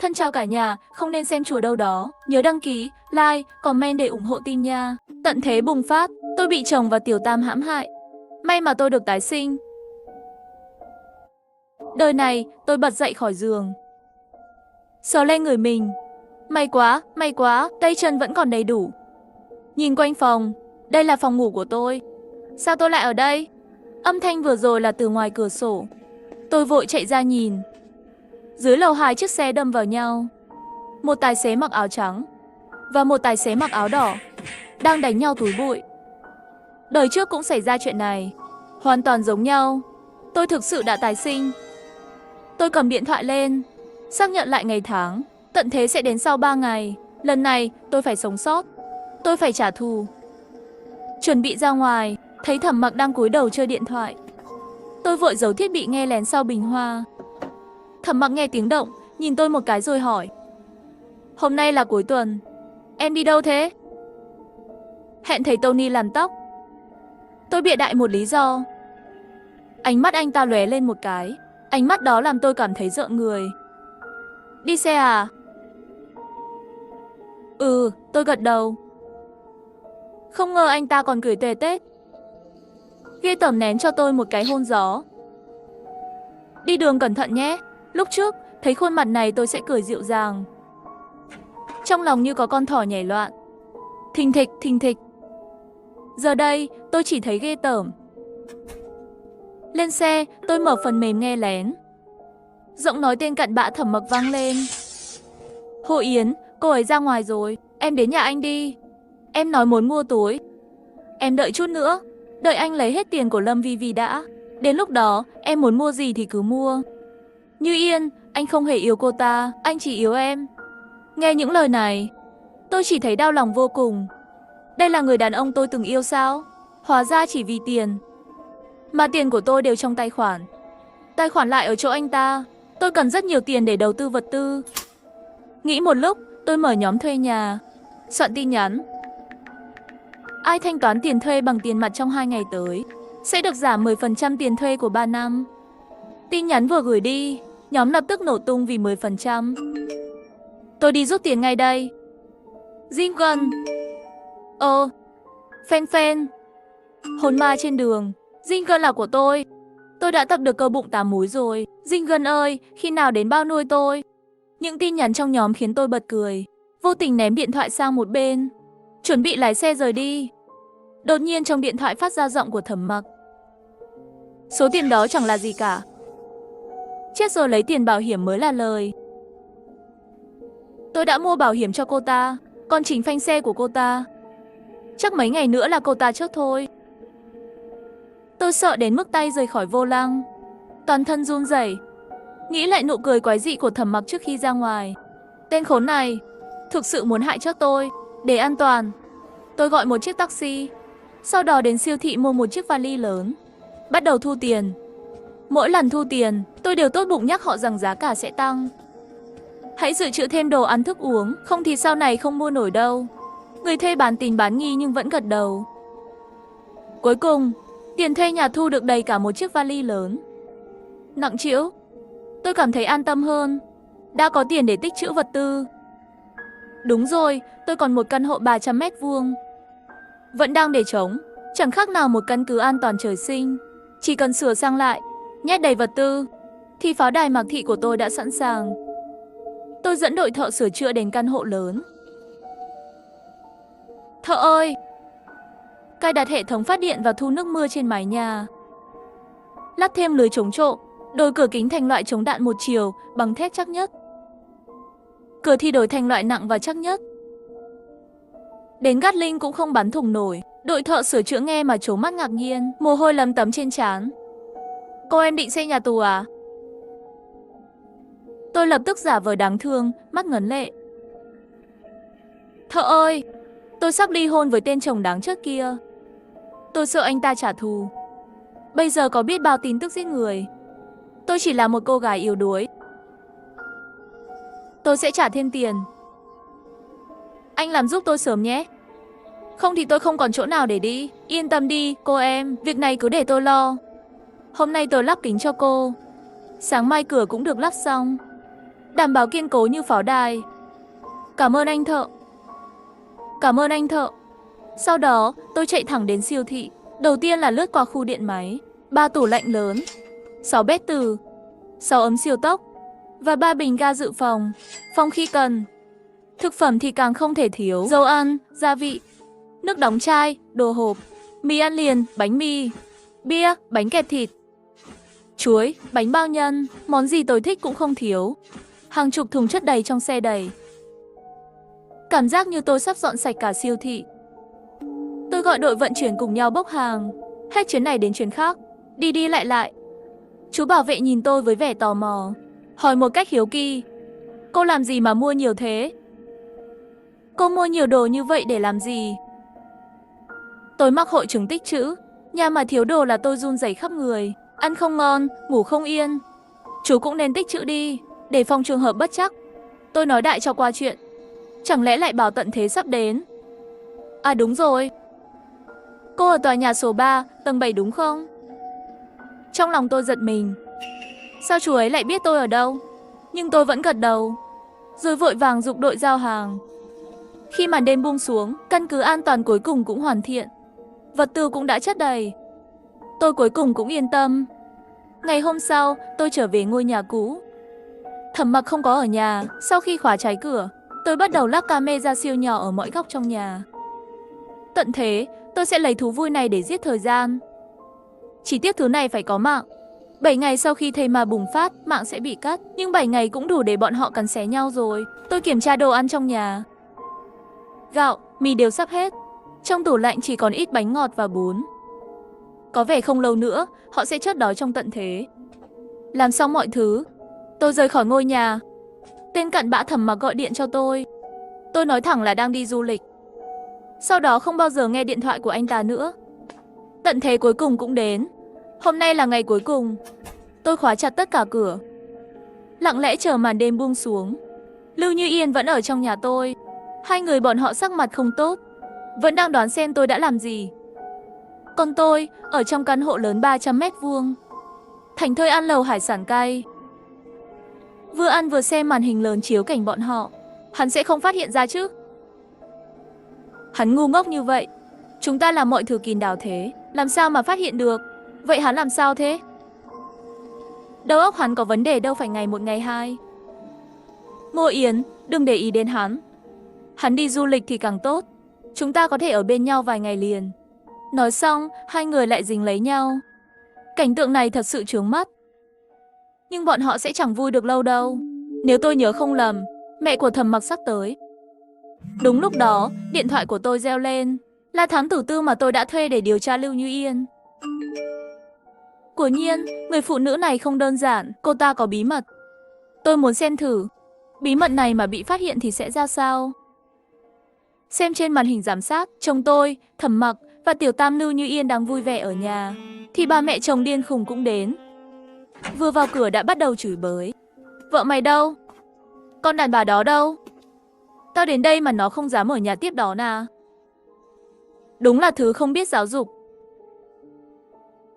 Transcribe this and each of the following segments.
Thân chào cả nhà, không nên xem chùa đâu đó. Nhớ đăng ký, like, comment để ủng hộ tin nha. Tận thế bùng phát, tôi bị chồng và tiểu tam hãm hại. May mà tôi được tái sinh. Đời này, tôi bật dậy khỏi giường. Sờ lên người mình. May quá, tay chân vẫn còn đầy đủ. Nhìn quanh phòng, đây là phòng ngủ của tôi. Sao tôi lại ở đây? Âm thanh vừa rồi là từ ngoài cửa sổ. Tôi vội chạy ra nhìn. Dưới lầu 2 chiếc xe đâm vào nhau. Một tài xế mặc áo trắng và một tài xế mặc áo đỏ đang đánh nhau túi bụi. Đời trước cũng xảy ra chuyện này, hoàn toàn giống nhau. Tôi thực sự đã tái sinh. Tôi cầm điện thoại lên, xác nhận lại ngày tháng. Tận thế sẽ đến sau 3 ngày. Lần này tôi phải sống sót. Tôi phải trả thù. Chuẩn bị ra ngoài, thấy Thẩm Mặc đang cúi đầu chơi điện thoại. Tôi vội giấu thiết bị nghe lén sau bình hoa. Thẩm Mặc nghe tiếng động, nhìn tôi một cái rồi hỏi: "Hôm nay là cuối tuần, em đi đâu thế?" "Hẹn thầy Tony làm tóc." Tôi bịa đại một lý do. Ánh mắt anh ta lóe lên một cái. Ánh mắt đó làm tôi cảm thấy rợn người. "Đi xe à?" "Ừ", tôi gật đầu. Không ngờ anh ta còn cười tề tết. Ghê tởm ném cho tôi một cái hôn gió. "Đi đường cẩn thận nhé." Lúc trước, thấy khuôn mặt này tôi sẽ cười dịu dàng. Trong lòng như có con thỏ nhảy loạn. Thình thịch, thình thịch. Giờ đây, tôi chỉ thấy ghê tởm. Lên xe, tôi mở phần mềm nghe lén. Giọng nói tên cặn bã Thẩm Mặc vang lên. "Hồ Yến, cô ấy ra ngoài rồi, em đến nhà anh đi. Em nói muốn mua túi. Em đợi chút nữa, đợi anh lấy hết tiền của Lâm Vi Vi đã. Đến lúc đó, em muốn mua gì thì cứ mua. Như Yên, anh không hề yêu cô ta, anh chỉ yêu em." Nghe những lời này, tôi chỉ thấy đau lòng vô cùng. Đây là người đàn ông tôi từng yêu sao? Hóa ra chỉ vì tiền. Mà tiền của tôi đều trong tài khoản. Tài khoản lại ở chỗ anh ta. Tôi cần rất nhiều tiền để đầu tư vật tư. Nghĩ một lúc, tôi mở nhóm thuê nhà, soạn tin nhắn. Ai thanh toán tiền thuê bằng tiền mặt trong 2 ngày tới sẽ được giảm 10% tiền thuê của 3 năm. Tin nhắn vừa gửi đi, nhóm lập tức nổ tung vì 10%. Tôi đi rút tiền ngay đây. Jingle. Phen phen. Hồn ma trên đường. Jingle là của tôi. Tôi đã tập được cơ bụng 8 múi rồi. Jingle ơi, khi nào đến bao nuôi tôi? Những tin nhắn trong nhóm khiến tôi bật cười. Vô tình ném điện thoại sang một bên, chuẩn bị lái xe rời đi. Đột nhiên trong điện thoại phát ra giọng của Thẩm Mặc. "Số tiền đó chẳng là gì cả. Chết rồi lấy tiền bảo hiểm mới là lời." Tôi đã mua bảo hiểm cho cô ta, còn chỉnh phanh xe của cô ta. Chắc mấy ngày nữa là cô ta chết thôi. Tôi sợ đến mức tay rời khỏi vô lăng, toàn thân run rẩy. Nghĩ lại nụ cười quái dị của Thẩm Mặc trước khi ra ngoài. Tên khốn này thực sự muốn hại chết tôi. Để an toàn, tôi gọi một chiếc taxi, sau đó đến siêu thị mua một chiếc vali lớn, bắt đầu thu tiền. Mỗi lần thu tiền, tôi đều tốt bụng nhắc họ rằng giá cả sẽ tăng. Hãy dự trữ thêm đồ ăn thức uống, không thì sau này không mua nổi đâu. Người thuê bán tín bán nghi nhưng vẫn gật đầu. Cuối cùng, tiền thuê nhà thu được đầy cả một chiếc vali lớn. Nặng trĩu, tôi cảm thấy an tâm hơn. Đã có tiền để tích trữ vật tư. Đúng rồi, tôi còn một căn hộ 300 m². Vẫn đang để trống, chẳng khác nào một căn cứ an toàn trời sinh. Chỉ cần sửa sang lại, nhét đầy vật tư, thì pháo đài Mạc Thị của tôi đã sẵn sàng. Tôi dẫn đội thợ sửa chữa đến căn hộ lớn. "Thợ ơi!" Cài đặt hệ thống phát điện và thu nước mưa trên mái nhà. Lắp thêm lưới chống trộm, đổi cửa kính thành loại chống đạn một chiều bằng thép chắc nhất. Cửa thì đổi thành loại nặng và chắc nhất. Đến Gatling cũng không bắn thủng nổi. Đội thợ sửa chữa nghe mà trố mắt ngạc nhiên, mồ hôi lấm tấm trên trán. "Cô em định xây nhà tù à?" Tôi lập tức giả vờ đáng thương, mắt ngấn lệ. "Thợ ơi, tôi sắp ly hôn với tên chồng đáng chết kia. Tôi sợ anh ta trả thù. Bây giờ có biết bao tin tức giết người. Tôi chỉ là một cô gái yếu đuối. Tôi sẽ trả thêm tiền. Anh làm giúp tôi sớm nhé. Không thì tôi không còn chỗ nào để đi. Yên tâm đi, cô em, việc này cứ để tôi lo. Hôm nay tôi lắp kính cho cô. Sáng mai cửa cũng được lắp xong. đảm bảo kiên cố như pháo đài. Cảm ơn anh thợ. Cảm ơn anh thợ. Sau đó, tôi chạy thẳng đến siêu thị. Đầu tiên là lướt qua khu điện máy, 3 tủ lạnh lớn, 6 bếp từ, 6 ấm siêu tốc và 3 bình ga dự phòng, phòng khi cần. Thực phẩm thì càng không thể thiếu, dầu ăn, gia vị, nước đóng chai, đồ hộp, mì ăn liền, bánh mì, bia, bánh kẹp thịt, chuối, bánh bao nhân, món gì tôi thích cũng không thiếu. Hàng chục thùng chất đầy trong xe đẩy. Cảm giác như tôi sắp dọn sạch cả siêu thị. Tôi gọi đội vận chuyển cùng nhau bốc hàng, hết chuyến này đến chuyến khác, đi đi lại lại. Chú bảo vệ nhìn tôi với vẻ tò mò, hỏi một cách hiếu kỳ. Cô làm gì mà mua nhiều thế? Cô mua nhiều đồ như vậy để làm gì? Tôi mắc hội chứng tích trữ, nhà mà thiếu đồ là tôi run rẩy khắp người, ăn không ngon, ngủ không yên. Chú cũng nên tích trữ đi, để phòng trường hợp bất trắc. Tôi nói đại cho qua chuyện. Chẳng lẽ lại bảo tận thế sắp đến? À đúng rồi. Cô ở tòa nhà số 3, tầng 7 đúng không? Trong lòng tôi giật mình. Sao chú ấy lại biết tôi ở đâu? Nhưng tôi vẫn gật đầu, rồi vội vàng giục đội giao hàng. Khi màn đêm buông xuống, căn cứ an toàn cuối cùng cũng hoàn thiện. Vật tư cũng đã chất đầy. Tôi cuối cùng cũng yên tâm. Ngày hôm sau, tôi trở về ngôi nhà cũ. Thẩm Mặc không có ở nhà. Sau khi khóa trái cửa, tôi bắt đầu lắp camera siêu nhỏ ở mọi góc trong nhà. Tận thế, tôi sẽ lấy thú vui này để giết thời gian. Chỉ tiếc thứ này phải có mạng. 7 ngày sau khi thây ma bùng phát, mạng sẽ bị cắt. Nhưng 7 ngày cũng đủ để bọn họ cắn xé nhau rồi. Tôi kiểm tra đồ ăn trong nhà. Gạo, mì đều sắp hết. Trong tủ lạnh chỉ còn ít bánh ngọt và bún. Có vẻ không lâu nữa, họ sẽ chết đói trong tận thế. Làm xong mọi thứ, tôi rời khỏi ngôi nhà. Tên cặn bã Thẩm Mặc gọi điện cho tôi. Tôi nói thẳng là đang đi du lịch. Sau đó không bao giờ nghe điện thoại của anh ta nữa. Tận thế cuối cùng cũng đến. Hôm nay là ngày cuối cùng. Tôi khóa chặt tất cả cửa, lặng lẽ chờ màn đêm buông xuống. Lưu Như Yên vẫn ở trong nhà tôi. Hai người bọn họ sắc mặt không tốt, vẫn đang đoán xem tôi đã làm gì. Còn tôi, ở trong căn hộ lớn 300 mét vuông, thảnh thơi ăn lẩu hải sản cay. Vừa ăn vừa xem màn hình lớn chiếu cảnh bọn họ. Hắn sẽ không phát hiện ra chứ? Hắn ngu ngốc như vậy. Chúng ta làm mọi thứ kín đáo thế, làm sao mà phát hiện được? Vậy hắn làm sao thế? Đầu óc hắn có vấn đề đâu phải ngày một ngày hai. Ngô Yến, đừng để ý đến hắn. Hắn đi du lịch thì càng tốt. Chúng ta có thể ở bên nhau vài ngày liền. Nói xong, hai người lại dính lấy nhau. Cảnh tượng này thật sự chướng mắt. Nhưng bọn họ sẽ chẳng vui được lâu đâu. Nếu tôi nhớ không lầm, mẹ của Thẩm Mặc sắp tới. Đúng lúc đó, điện thoại của tôi reo lên. Là thám tử Tư mà tôi đã thuê để điều tra Lưu Như Yên. Quả nhiên, người phụ nữ này không đơn giản, cô ta có bí mật. Tôi muốn xem thử, bí mật này mà bị phát hiện thì sẽ ra sao. Xem trên màn hình giám sát, chồng tôi, Thẩm Mặc và tiểu tam Lưu Như Yên đang vui vẻ ở nhà, thì ba mẹ chồng điên khùng cũng đến. Vừa vào cửa đã bắt đầu chửi bới. Vợ mày đâu? Con đàn bà đó đâu? Tao đến đây mà nó không dám ở nhà tiếp đó à? Đúng là thứ không biết giáo dục.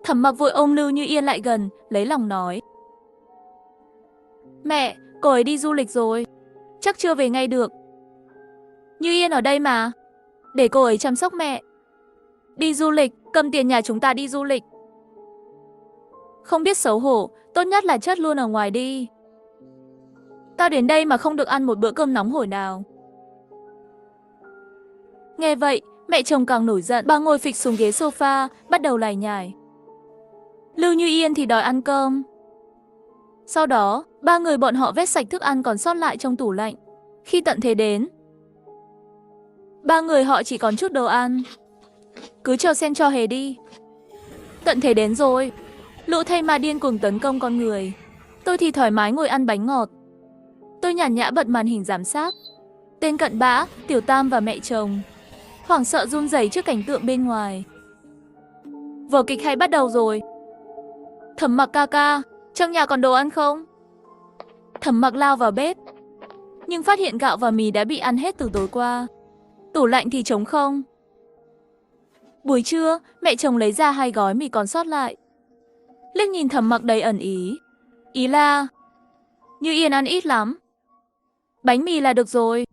Thẩm Mặc vội ôm Lưu Như Yên lại gần, lấy lòng nói. Mẹ, cô ấy đi du lịch rồi, chắc chưa về ngay được. Như Yên ở đây mà, để cô ấy chăm sóc mẹ. Đi du lịch, cầm tiền nhà chúng ta đi du lịch. Không biết xấu hổ, tốt nhất là chất luôn ở ngoài đi. Tao đến đây mà không được ăn một bữa cơm nóng hổi nào. Nghe vậy, mẹ chồng càng nổi giận, bà ngồi phịch xuống ghế sofa, bắt đầu lải nhải. Lưu Như Yên thì đòi ăn cơm. Sau đó, ba người bọn họ vét sạch thức ăn còn sót lại trong tủ lạnh. Khi tận thế đến, ba người họ chỉ còn chút đồ ăn. Cứ chờ xem cho hề đi. Tận thế đến rồi. Lũ thây ma điên cuồng tấn công con người. Tôi thì thoải mái ngồi ăn bánh ngọt. Tôi nhàn nhã bật màn hình giám sát. Tên cận bã, tiểu tam và mẹ chồng hoảng sợ run rẩy trước cảnh tượng bên ngoài. Vở kịch hay bắt đầu rồi. Thẩm Mặc ca ca, trong nhà còn đồ ăn không? Thẩm Mặc lao vào bếp, nhưng phát hiện gạo và mì đã bị ăn hết từ tối qua. Tủ lạnh thì trống không. Buổi trưa, mẹ chồng lấy ra 2 gói mì còn sót lại. Liếc nhìn Thẩm Mặc đầy ẩn ý. Ý là Như Yên ăn ít lắm, Bánh mì là được rồi.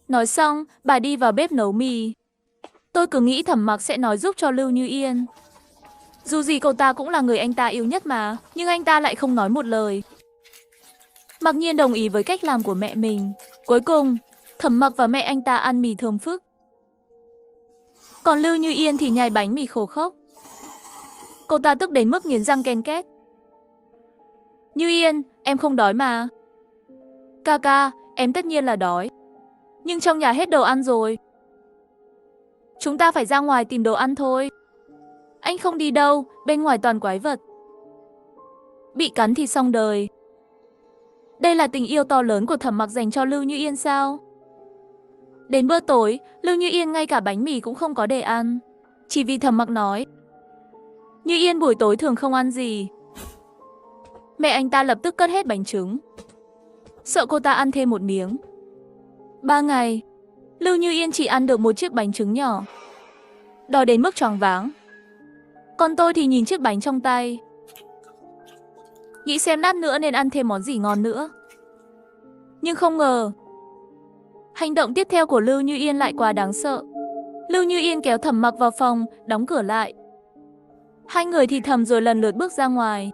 Nói xong, bà đi vào bếp nấu mì. Tôi cứ nghĩ Thẩm Mặc sẽ nói giúp cho Lưu Như Yên. Dù gì cậu ta cũng là người anh ta yêu nhất mà, nhưng anh ta lại không nói một lời. Mặc nhiên đồng ý với cách làm của mẹ mình. Cuối cùng, Thẩm Mặc và mẹ anh ta ăn mì thơm phức. Còn Lưu Như Yên thì nhai bánh mì khổ khốc. Cô ta tức đến mức nghiến răng ken két. Như Yên, em không đói mà. Ca, em tất nhiên là đói. Nhưng trong nhà hết đồ ăn rồi. Chúng ta phải ra ngoài tìm đồ ăn thôi. Anh không đi đâu, bên ngoài toàn quái vật. Bị cắn thì xong đời. Đây là tình yêu to lớn của Thẩm Mặc dành cho Lưu Như Yên sao? Đến bữa tối, Lưu Như Yên ngay cả bánh mì cũng không có để ăn. Chỉ vì Thẩm Mặc nói. Như Yên buổi tối thường không ăn gì. Mẹ anh ta lập tức cất hết bánh trứng. Sợ cô ta ăn thêm một miếng. 3 ngày, Lưu Như Yên chỉ ăn được một chiếc bánh trứng nhỏ. Đói đến mức choáng váng. Còn tôi thì nhìn chiếc bánh trong tay. Nghĩ xem lát nữa nên ăn thêm món gì ngon nữa. Nhưng không ngờ, hành động tiếp theo của Lưu Như Yên lại quá đáng sợ. Lưu Như Yên kéo Thẩm Mặc vào phòng, đóng cửa lại. Hai người thì thầm rồi lần lượt bước ra ngoài.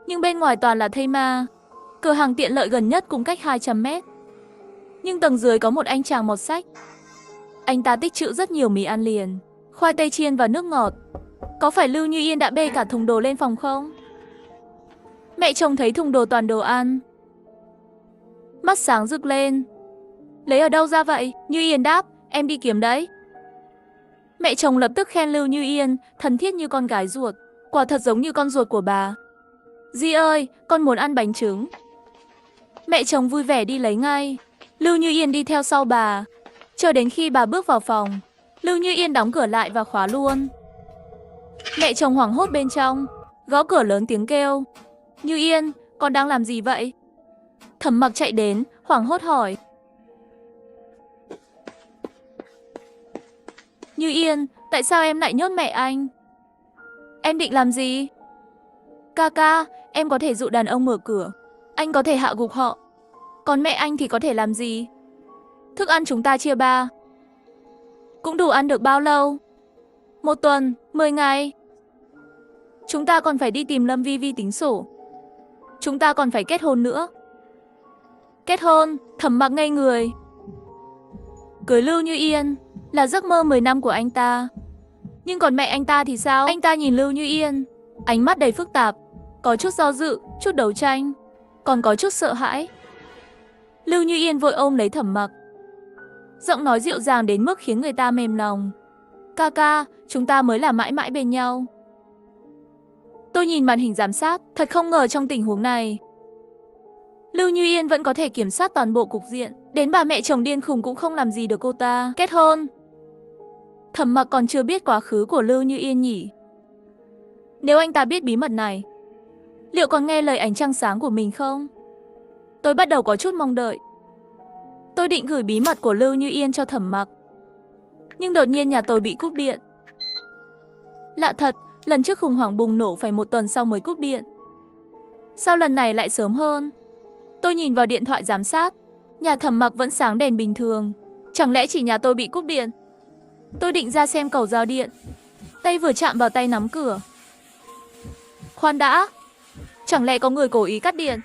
Nhưng bên ngoài toàn là thây ma. Cửa hàng tiện lợi gần nhất cũng cách 200 mét. Nhưng tầng dưới có một anh chàng mọt sách. Anh ta tích trữ rất nhiều mì ăn liền, khoai tây chiên và nước ngọt. Có phải Lưu Như Yên đã bê cả thùng đồ lên phòng không? Mẹ chồng thấy thùng đồ toàn đồ ăn, mắt sáng rực lên. Lấy ở đâu ra vậy? Như Yên đáp, em đi kiếm đấy. Mẹ chồng lập tức khen Lưu Như Yên, thân thiết như con gái ruột. Quả thật giống như con ruột của bà. Di ơi, con muốn ăn bánh trứng. Mẹ chồng vui vẻ đi lấy ngay. Lưu Như Yên đi theo sau bà. Chờ đến khi bà bước vào phòng, Lưu Như Yên đóng cửa lại và khóa luôn. Mẹ chồng hoảng hốt bên trong, gõ cửa lớn tiếng kêu. Như Yên, con đang làm gì vậy? Thẩm Mặc chạy đến, hoảng hốt hỏi. Như Yên, tại sao em lại nhốt mẹ anh? Em định làm gì? Ca, em có thể dụ đàn ông mở cửa. Anh có thể hạ gục họ. Còn mẹ anh thì có thể làm gì? Thức ăn chúng ta chia 3. Cũng đủ ăn được bao lâu? 1 tuần, 10 ngày. Chúng ta còn phải đi tìm Lâm Vi Vi tính sổ. Chúng ta còn phải kết hôn nữa. Kết hôn? Thẩm Mặc ngây người. Cưới Lưu Như Yên là giấc mơ 10 năm của anh ta. Nhưng còn mẹ anh ta thì sao? Anh ta nhìn Lưu Như Yên, ánh mắt đầy phức tạp. Có chút do dự, chút đấu tranh, còn có chút sợ hãi. Lưu Như Yên vội ôm lấy Thẩm Mặc. Giọng nói dịu dàng đến mức khiến người ta mềm lòng. Ca, chúng ta mới là mãi mãi bên nhau. Tôi nhìn màn hình giám sát, thật không ngờ trong tình huống này, Lưu Như Yên vẫn có thể kiểm soát toàn bộ cục diện. Đến bà mẹ chồng điên khùng cũng không làm gì được cô ta. Kết hôn. Thẩm Mặc còn chưa biết quá khứ của Lưu Như Yên nhỉ. Nếu anh ta biết bí mật này, liệu còn nghe lời ánh trăng sáng của mình không? Tôi bắt đầu có chút mong đợi. Tôi định gửi bí mật của Lưu Như Yên cho Thẩm Mặc. Nhưng đột nhiên nhà tôi bị cúp điện. Lạ thật, lần trước khủng hoảng bùng nổ phải 1 tuần sau mới cúp điện. Sao lần này lại sớm hơn? Tôi nhìn vào điện thoại giám sát. Nhà Thẩm Mặc vẫn sáng đèn bình thường. Chẳng lẽ chỉ nhà tôi bị cúp điện? Tôi định ra xem cầu giao điện. Tay vừa chạm vào tay nắm cửa. Khoan đã, chẳng lẽ có người cố ý cắt điện?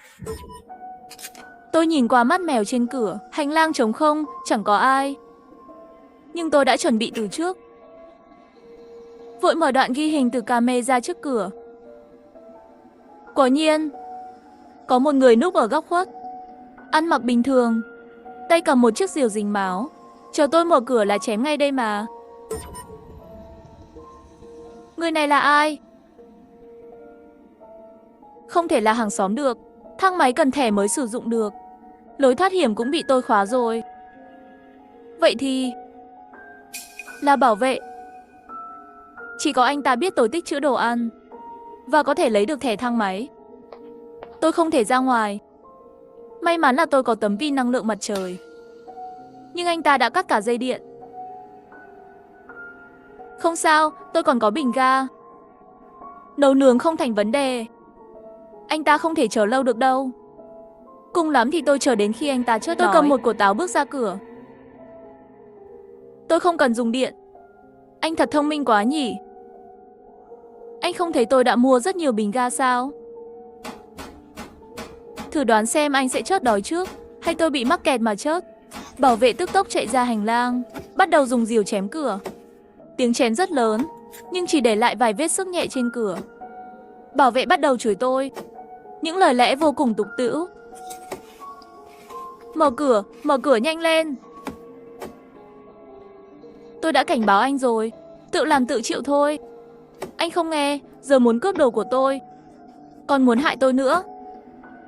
Tôi nhìn qua mắt mèo trên cửa. Hành lang trống không, chẳng có ai. Nhưng tôi đã chuẩn bị từ trước. Vội mở đoạn ghi hình từ camera trước cửa. Quả nhiên, có một người núp ở góc khuất, ăn mặc bình thường, tay cầm một chiếc rìu dính máu. Chờ tôi mở cửa là chém ngay đây mà. Người này là ai? Không thể là hàng xóm được. Thang máy cần thẻ mới sử dụng được. Lối thoát hiểm cũng bị tôi khóa rồi. Vậy thì là bảo vệ. Chỉ có anh ta biết tôi tích trữ đồ ăn và có thể lấy được thẻ thang máy. Tôi không thể ra ngoài. May mắn là tôi có tấm pin năng lượng mặt trời. Nhưng anh ta đã cắt cả dây điện. Không sao, tôi còn có bình ga. Nấu nướng không thành vấn đề. Anh ta không thể chờ lâu được đâu. Cùng lắm thì tôi chờ đến khi anh ta chớt. Tôi cầm một quả táo bước ra cửa. Tôi không cần dùng điện. Anh thật thông minh quá nhỉ. Anh không thấy tôi đã mua rất nhiều bình ga sao? Thử đoán xem anh sẽ chớt đói trước, hay tôi bị mắc kẹt mà chớt. Bảo vệ tức tốc chạy ra hành lang, bắt đầu dùng rìu chém cửa. Tiếng chém rất lớn, nhưng chỉ để lại vài vết xước nhẹ trên cửa. Bảo vệ bắt đầu chửi tôi, những lời lẽ vô cùng tục tĩu. Mở cửa nhanh lên. Tôi đã cảnh báo anh rồi, tự làm tự chịu thôi. Anh không nghe, giờ muốn cướp đồ của tôi, còn muốn hại tôi nữa.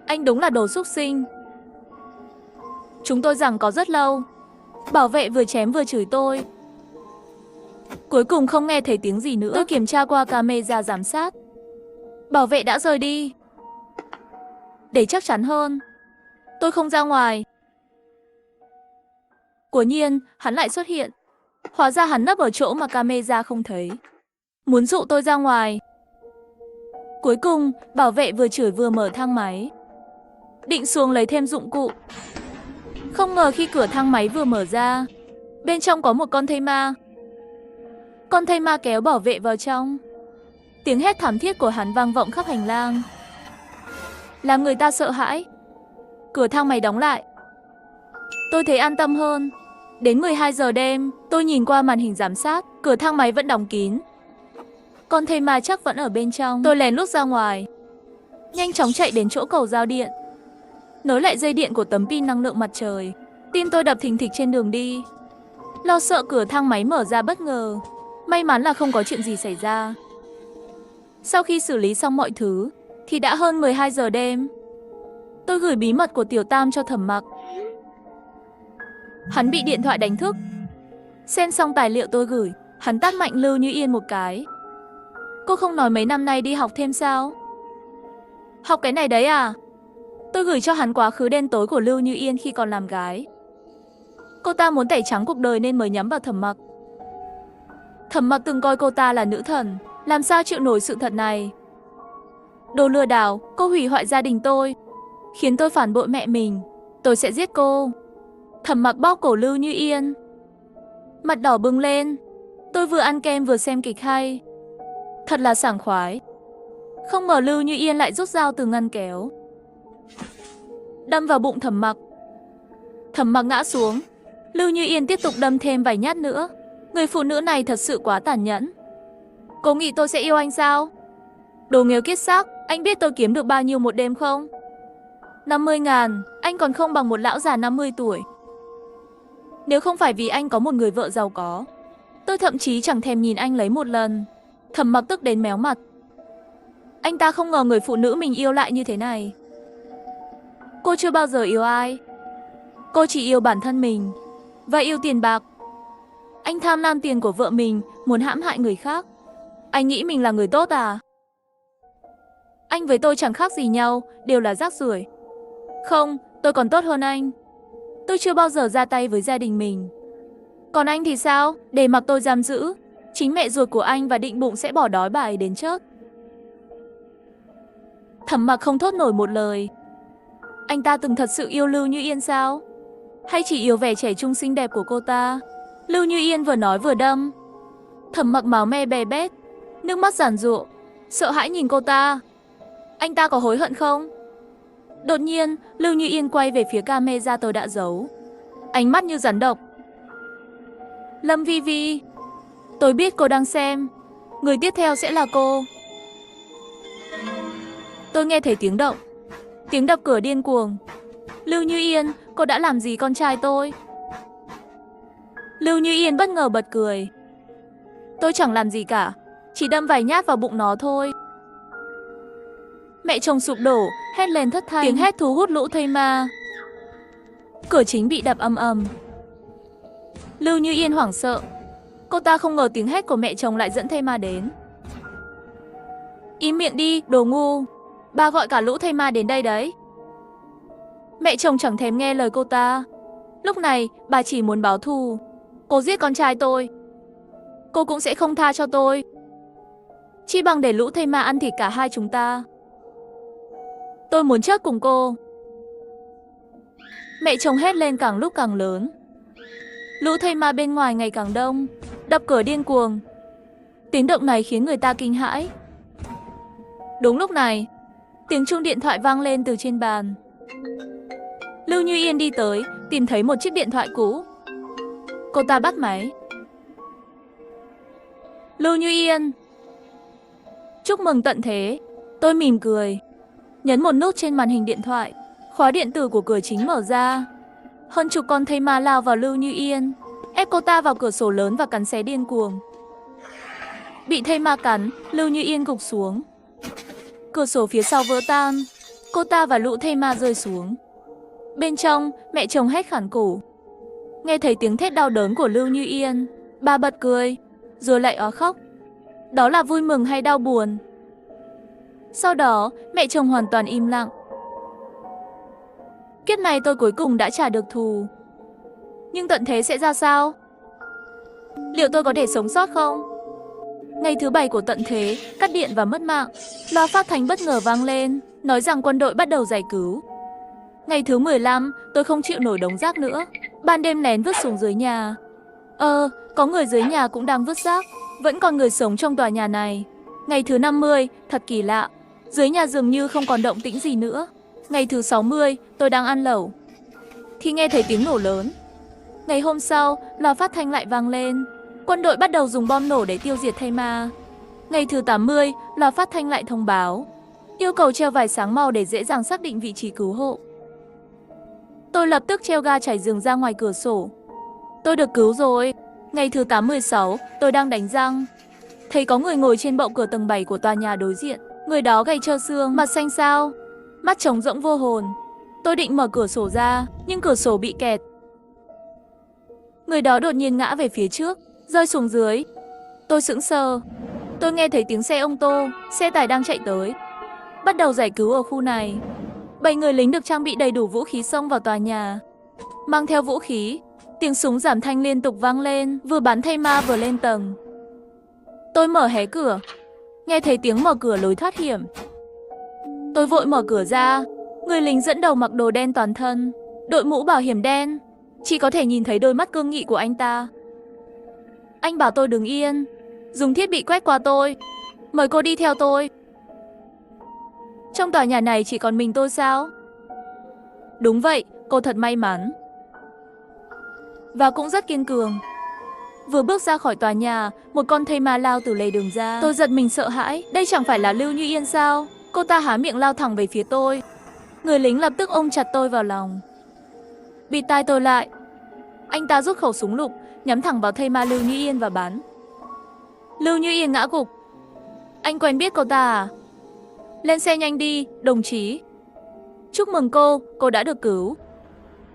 Anh đúng là đồ súc sinh. Chúng tôi giằng có rất lâu. Bảo vệ vừa chém vừa chửi tôi. Cuối cùng không nghe thấy tiếng gì nữa. Tôi kiểm tra qua camera giám sát. Bảo vệ đã rời đi. Để chắc chắn hơn, tôi không ra ngoài. Quả nhiên, hắn lại xuất hiện. Hóa ra hắn nấp ở chỗ mà camera không thấy, muốn dụ tôi ra ngoài. Cuối cùng, bảo vệ vừa chửi vừa mở thang máy, định xuống lấy thêm dụng cụ. Không ngờ khi cửa thang máy vừa mở ra, bên trong có một con thây ma. Con thây ma kéo bảo vệ vào trong. Tiếng hét thảm thiết của hắn vang vọng khắp hành lang, làm người ta sợ hãi. Cửa thang máy đóng lại. Tôi thấy an tâm hơn. Đến 12 giờ đêm, tôi nhìn qua màn hình giám sát, cửa thang máy vẫn đóng kín. Con thây ma chắc vẫn ở bên trong. Tôi lén lút ra ngoài, nhanh chóng chạy đến chỗ cầu giao điện, nối lại dây điện của tấm pin năng lượng mặt trời. Tim tôi đập thình thịch trên đường đi, lo sợ cửa thang máy mở ra bất ngờ. May mắn là không có chuyện gì xảy ra. Sau khi xử lý xong mọi thứ, thì đã hơn 12 giờ đêm. Tôi gửi bí mật của Tiểu Tam cho Thẩm Mặc. Hắn bị điện thoại đánh thức. Xem xong tài liệu tôi gửi, hắn tát mạnh Lưu Như Yên một cái. Cô không nói mấy năm nay đi học thêm sao? Học cái này đấy à? Tôi gửi cho hắn quá khứ đen tối của Lưu Như Yên khi còn làm gái. Cô ta muốn tẩy trắng cuộc đời nên mới nhắm vào Thẩm Mặc. Thẩm Mặc từng coi cô ta là nữ thần, làm sao chịu nổi sự thật này? Đồ lừa đảo, cô hủy hoại gia đình tôi, khiến tôi phản bội mẹ mình. Tôi sẽ giết cô. Thẩm Mặc bóp cổ Lưu Như Yên, mặt đỏ bừng lên. Tôi vừa ăn kem vừa xem kịch hay, thật là sảng khoái. Không ngờ Lưu Như Yên lại rút dao từ ngăn kéo, đâm vào bụng Thẩm Mặc. Thẩm Mặc ngã xuống. Lưu Như Yên tiếp tục đâm thêm vài nhát nữa. Người phụ nữ này thật sự quá tàn nhẫn. Cô nghĩ tôi sẽ yêu anh sao? Đồ nghèo kiết xác, anh biết tôi kiếm được bao nhiêu một đêm không? 50.000, anh còn không bằng một lão già 50 tuổi. Nếu không phải vì anh có một người vợ giàu có, tôi thậm chí chẳng thèm nhìn anh lấy một lần. Thẩm Mặc tức đến méo mặt. Anh ta không ngờ người phụ nữ mình yêu lại như thế này. Cô chưa bao giờ yêu ai. Cô chỉ yêu bản thân mình và yêu tiền bạc. Anh tham lam tiền của vợ mình, muốn hãm hại người khác. Anh nghĩ mình là người tốt à? Anh với tôi chẳng khác gì nhau, đều là rác rưởi. Không, tôi còn tốt hơn anh. Tôi chưa bao giờ ra tay với gia đình mình. Còn anh thì sao? Để mặc tôi giam giữ, chính mẹ ruột của anh và định bụng sẽ bỏ đói bà ấy đến chết. Thẩm Mặc không thốt nổi một lời. Anh ta từng thật sự yêu Lưu Như Yên sao? Hay chỉ yêu vẻ trẻ trung xinh đẹp của cô ta? Lưu Như Yên vừa nói vừa đâm. Thẩm Mặc máu me bè bét, nước mắt giàn giụa, sợ hãi nhìn cô ta. Anh ta có hối hận không? Đột nhiên, Lưu Như Yên quay về phía camera tôi đã giấu, ánh mắt như rắn độc. Lâm Vi Vi, tôi biết cô đang xem. Người tiếp theo sẽ là cô. Tôi nghe thấy tiếng động, tiếng đập cửa điên cuồng. Lưu Như Yên, cô đã làm gì con trai tôi? Lưu Như Yên bất ngờ bật cười. Tôi chẳng làm gì cả, chỉ đâm vài nhát vào bụng nó thôi. Mẹ chồng sụp đổ, hét lên thất thanh. Tiếng hét thu hút lũ thây ma. Cửa chính bị đập ầm ầm. Lưu Như Yên hoảng sợ. Cô ta không ngờ tiếng hét của mẹ chồng lại dẫn thây ma đến. Im miệng đi, đồ ngu. Ba gọi cả lũ thây ma đến đây đấy. Mẹ chồng chẳng thèm nghe lời cô ta. Lúc này, bà chỉ muốn báo thù. Cô giết con trai tôi, cô cũng sẽ không tha cho tôi. Chi bằng để lũ thây ma ăn thịt cả hai chúng ta. Tôi muốn chết cùng cô. Mẹ chồng hét lên càng lúc càng lớn. Lũ thây ma bên ngoài ngày càng đông, đập cửa điên cuồng. Tiếng động này khiến người ta kinh hãi. Đúng lúc này, tiếng chuông điện thoại vang lên từ trên bàn. Lưu Như Yên đi tới, tìm thấy một chiếc điện thoại cũ. Cô ta bắt máy. Lưu Như Yên. Chúc mừng tận thế. Tôi mỉm cười, nhấn một nút trên màn hình điện thoại. Khóa điện tử của cửa chính mở ra. Hơn chục con thây ma lao vào Lưu Như Yên, ép cô ta vào cửa sổ lớn và cắn xé điên cuồng. Bị thây ma cắn, Lưu Như Yên gục xuống. Cửa sổ phía sau vỡ tan, cô ta và lũ thây ma rơi xuống. Bên trong, mẹ chồng hét khản cổ. Nghe thấy tiếng thét đau đớn của Lưu Như Yên, bà bật cười, rồi lại ó khóc. Đó là vui mừng hay đau buồn? Sau đó, mẹ chồng hoàn toàn im lặng. Kiếp này tôi cuối cùng đã trả được thù. Nhưng tận thế sẽ ra sao? Liệu tôi có thể sống sót không? Ngày thứ 7 của tận thế, cắt điện và mất mạng. Loa phát thanh bất ngờ vang lên, nói rằng quân đội bắt đầu giải cứu. Ngày thứ 15, tôi không chịu nổi đống rác nữa. Ban đêm lén vứt xuống dưới nhà. Có người dưới nhà cũng đang vứt rác. Vẫn còn người sống trong tòa nhà này. Ngày thứ 50, thật kỳ lạ. Dưới nhà dường như không còn động tĩnh gì nữa. Ngày thứ 60, tôi đang ăn lẩu thì nghe thấy tiếng nổ lớn. Ngày hôm sau, loa phát thanh lại vang lên. Quân đội bắt đầu dùng bom nổ để tiêu diệt thây ma. Ngày thứ 80, loa phát thanh lại thông báo, yêu cầu treo vải sáng màu để dễ dàng xác định vị trí cứu hộ. Tôi lập tức treo ga chảy rừng ra ngoài cửa sổ. Tôi được cứu rồi. Ngày thứ 86, tôi đang đánh răng. Thấy có người ngồi trên bậu cửa tầng 7 của tòa nhà đối diện. Người đó gầy trơ xương, mặt xanh xao, mắt trống rỗng vô hồn. Tôi định mở cửa sổ ra, nhưng cửa sổ bị kẹt. Người đó đột nhiên ngã về phía trước, rơi xuống dưới. Tôi sững sờ. Tôi nghe thấy tiếng xe ô tô, xe tải đang chạy tới, bắt đầu giải cứu ở khu này. 7 người lính được trang bị đầy đủ vũ khí xông vào tòa nhà. Mang theo vũ khí, tiếng súng giảm thanh liên tục vang lên, vừa bắn thây ma vừa lên tầng. Tôi mở hé cửa, nghe thấy tiếng mở cửa lối thoát hiểm. Tôi vội mở cửa ra. Người lính dẫn đầu mặc đồ đen toàn thân, đội mũ bảo hiểm đen, chỉ có thể nhìn thấy đôi mắt cương nghị của anh ta. Anh bảo tôi đứng yên, dùng thiết bị quét qua tôi, mời cô đi theo tôi. Trong tòa nhà này chỉ còn mình tôi sao? Đúng vậy, cô thật may mắn. Và cũng rất kiên cường. Vừa bước ra khỏi tòa nhà, một con thây ma lao từ lề đường ra. Tôi giật mình sợ hãi, đây chẳng phải là Lưu Như Yên sao? Cô ta há miệng lao thẳng về phía tôi. Người lính lập tức ôm chặt tôi vào lòng, bịt tai tôi lại. Anh ta rút khẩu súng lục, nhắm thẳng vào thây ma Lưu Như Yên và bắn. Lưu Như Yên ngã gục. Anh quen biết cô ta à? Lên xe nhanh đi, đồng chí. Chúc mừng cô đã được cứu.